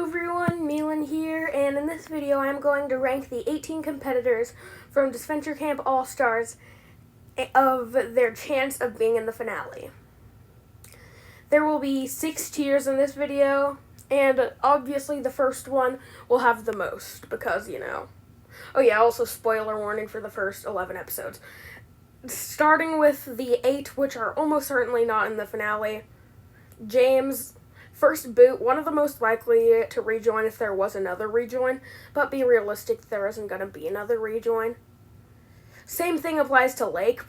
everyone, Milan here, and in this video I'm going to rank the 18 competitors from Disventure Camp All-Stars of their chance of being in the finale. There will be 6 tiers in this video, and obviously the first one will have the most, because, Oh yeah, also spoiler warning for the first 11 episodes. Starting with the 8, which are almost certainly not in the finale. James, first boot, one of the most likely to rejoin if there was another rejoin, but be realistic, there isn't going to be another rejoin. Same thing applies to Lake.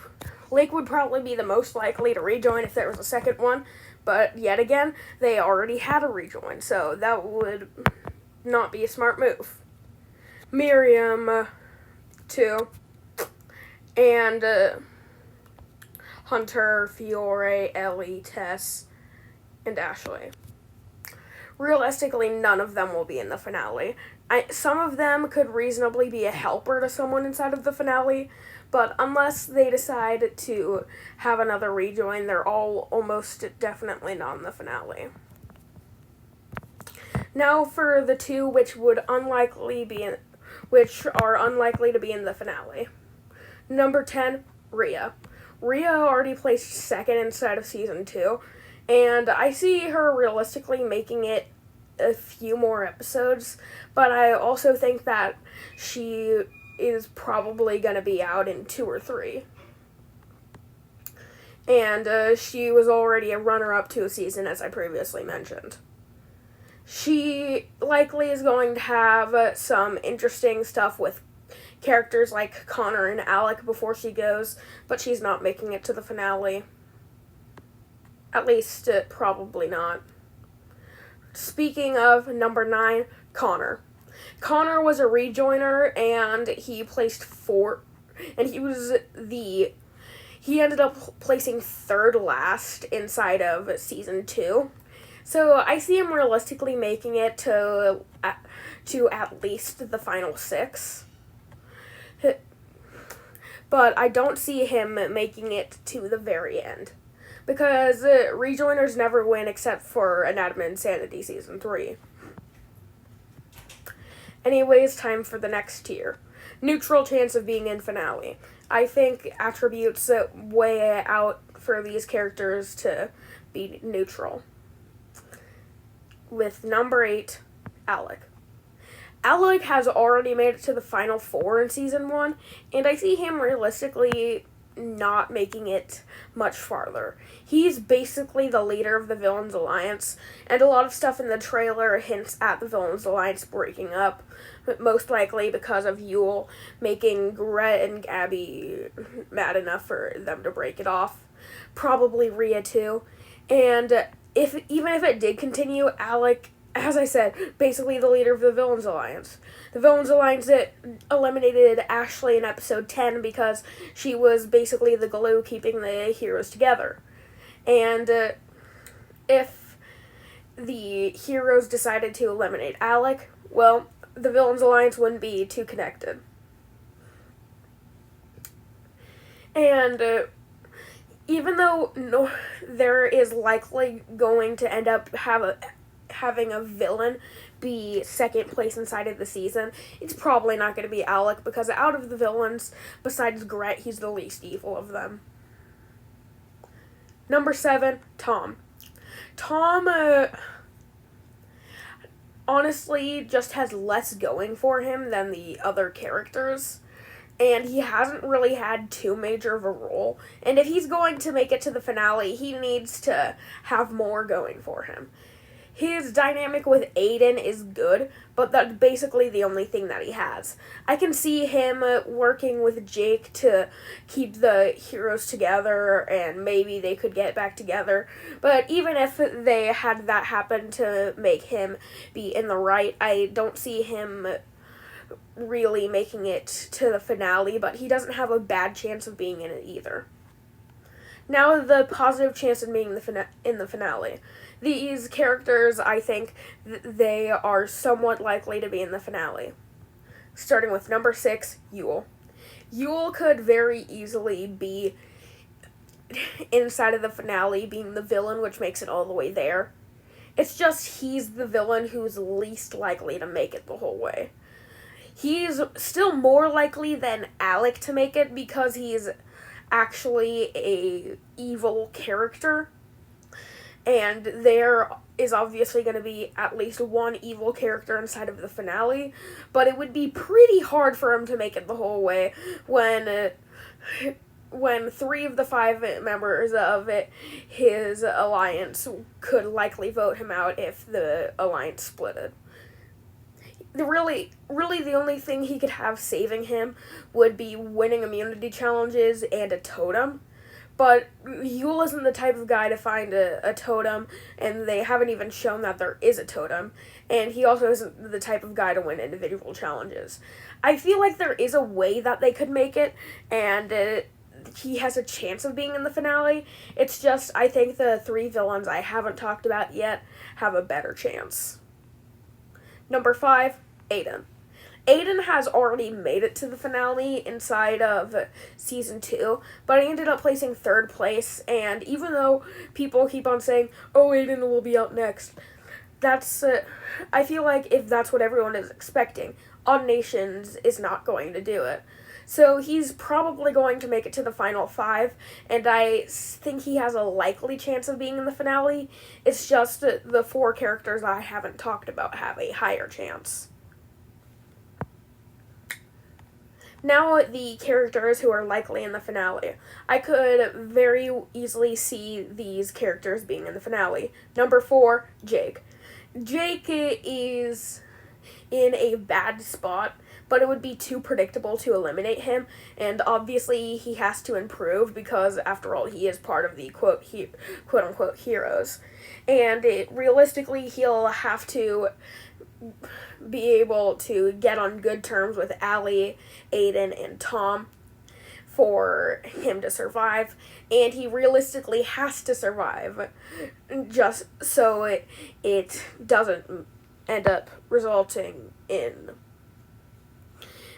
Lake would probably be the most likely to rejoin if there was a second one, but yet again, they already had a rejoin, so that would not be a smart move. Miriam, 2, and Hunter, Fiore, Ellie, Tess, and Ashley. Realistically, none of them will be in the finale. Some of them could reasonably be a helper to someone inside of the finale, but unless they decide to have another rejoin, they're all almost definitely not in the finale. Now for the 2 which are unlikely to be in the finale. Number 10, Rhea. Rhea already placed second inside of season 2, and I see her realistically making it a few more episodes, but I also think that she is probably going to be out in 2 or 3. And she was already a runner-up to a season, as I previously mentioned. She likely is going to have some interesting stuff with characters like Connor and Alec before she goes, but she's not making it to the finale. At least, probably not. Speaking of number 9, Connor. Connor was a rejoiner, and he placed 4, and he ended up placing 3rd last inside of season 2. So I see him realistically making it to at least the final 6. But I don't see him making it to the very end, because rejoiners never win except for Anatomy of Insanity Season 3. Anyways, time for the next tier. Neutral chance of being in finale. I think attributes way out for these characters to be neutral. With number 8, Alec. Alec has already made it to the final 4 in season 1, and I see him realistically not making it much farther. He's basically the leader of the Villains Alliance, and a lot of stuff in the trailer hints at the Villains Alliance breaking up, most likely because of Yule making Gret and Gabby mad enough for them to break it off. Probably Rhea too. And even if it did continue, Alec, as I said, basically the leader of the Villains Alliance. The Villains Alliance that eliminated Ashley in episode 10 because she was basically the glue keeping the heroes together. And if the heroes decided to eliminate Alec, well, the Villains Alliance wouldn't be too connected. And even though there is likely going to end up having a villain be second place inside of the season, it's probably not going to be Alec, because out of the villains, besides Gret, he's the least evil of them. Number 7, Tom. Tom, honestly, just has less going for him than the other characters, and he hasn't really had too major of a role, and if he's going to make it to the finale, he needs to have more going for him. His dynamic with Aiden is good, but that's basically the only thing that he has. I can see him working with Jake to keep the heroes together, and maybe they could get back together. But even if they had that happen to make him be in the right, I don't see him really making it to the finale, but he doesn't have a bad chance of being in it either. Now the positive chance of being in the finale. These characters, I think, they are somewhat likely to be in the finale. Starting with number 6, Yule. Yule could very easily be inside of the finale, being the villain, which makes it all the way there. It's just he's the villain who's least likely to make it the whole way. He's still more likely than Alec to make it because he's actually a evil character. And there is obviously going to be at least one evil character inside of the finale, but it would be pretty hard for him to make it the whole way when 3 of the 5 members of his alliance could likely vote him out if the alliance splitted. Really, the only thing he could have saving him would be winning immunity challenges and a totem. But Yule isn't the type of guy to find a totem, and they haven't even shown that there is a totem. And he also isn't the type of guy to win individual challenges. I feel like there is a way that they could make it, and he has a chance of being in the finale. It's just, I think the 3 villains I haven't talked about yet have a better chance. Number 5, Aiden. Aiden has already made it to the finale inside of Season 2, but he ended up placing 3rd place, and even though people keep on saying, oh, Aiden will be out next, that's, I feel like if that's what everyone is expecting, Odd Nations is not going to do it. So he's probably going to make it to the final 5, and I think he has a likely chance of being in the finale. It's just the 4 characters I haven't talked about have a higher chance. Now, the characters who are likely in the finale. I could very easily see these characters being in the finale. Number 4, Jake. Jake is in a bad spot, but it would be too predictable to eliminate him, and obviously he has to improve because, after all, he is part of the quote-unquote heroes. And realistically, he'll have to be able to get on good terms with Allie, Aiden, and Tom for him to survive, and he realistically has to survive just so it doesn't end up resulting in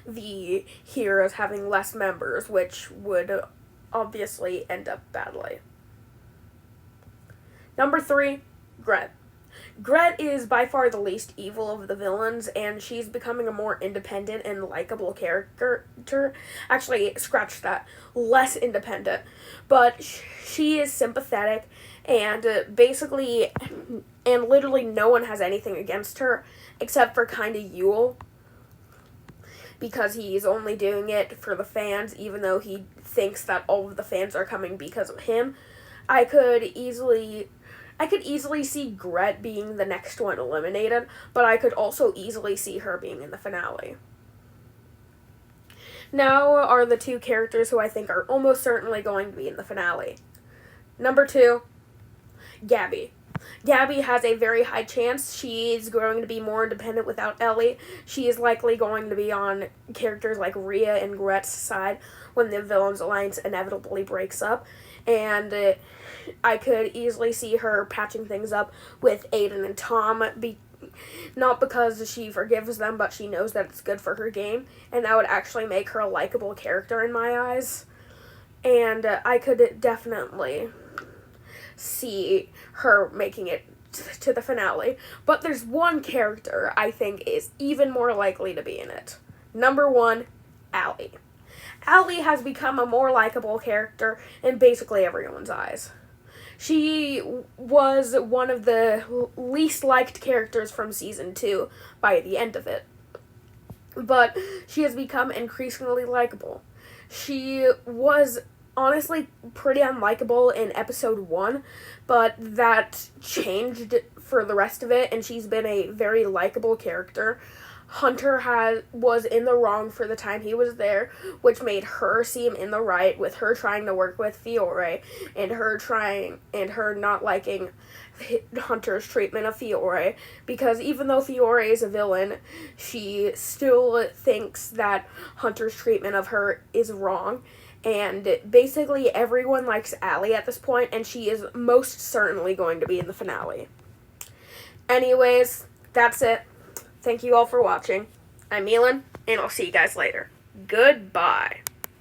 the heroes having less members, which would obviously end up badly. Number 3, Gret. Gret is by far the least evil of the villains, and she's becoming a more independent and likable character. Actually, scratch that. Less independent. But she is sympathetic, and basically, and literally no one has anything against her, except for kind of Yule, because he's only doing it for the fans, even though he thinks that all of the fans are coming because of him. I could easily see Gret being the next one eliminated, but I could also easily see her being in the finale. Now are the 2 characters who I think are almost certainly going to be in the finale. Number 2, Gabby. Gabby has a very high chance. She is going to be more independent without Ellie. She is likely going to be on characters like Rhea and Gret's side when the Villains Alliance inevitably breaks up. And I could easily see her patching things up with Aiden and Tom, not because she forgives them, but she knows that it's good for her game, and that would actually make her a likable character in my eyes. And I could definitely see her making it to the finale. But there's one character I think is even more likely to be in it. Number 1, Allie. Allie has become a more likable character in basically everyone's eyes. She was one of the least liked characters from Season 2 by the end of it. But she has become increasingly likable. She was honestly pretty unlikable in Episode 1, but that changed for the rest of it, and she's been a very likable character. Hunter was in the wrong for the time he was there, which made her seem in the right, with her trying to work with Fiore, and her not liking Hunter's treatment of Fiore, because even though Fiore is a villain, she still thinks that Hunter's treatment of her is wrong. And basically everyone likes Allie at this point, and she is most certainly going to be in the finale. Anyways, that's it. Thank you all for watching. I'm Elin, and I'll see you guys later. Goodbye.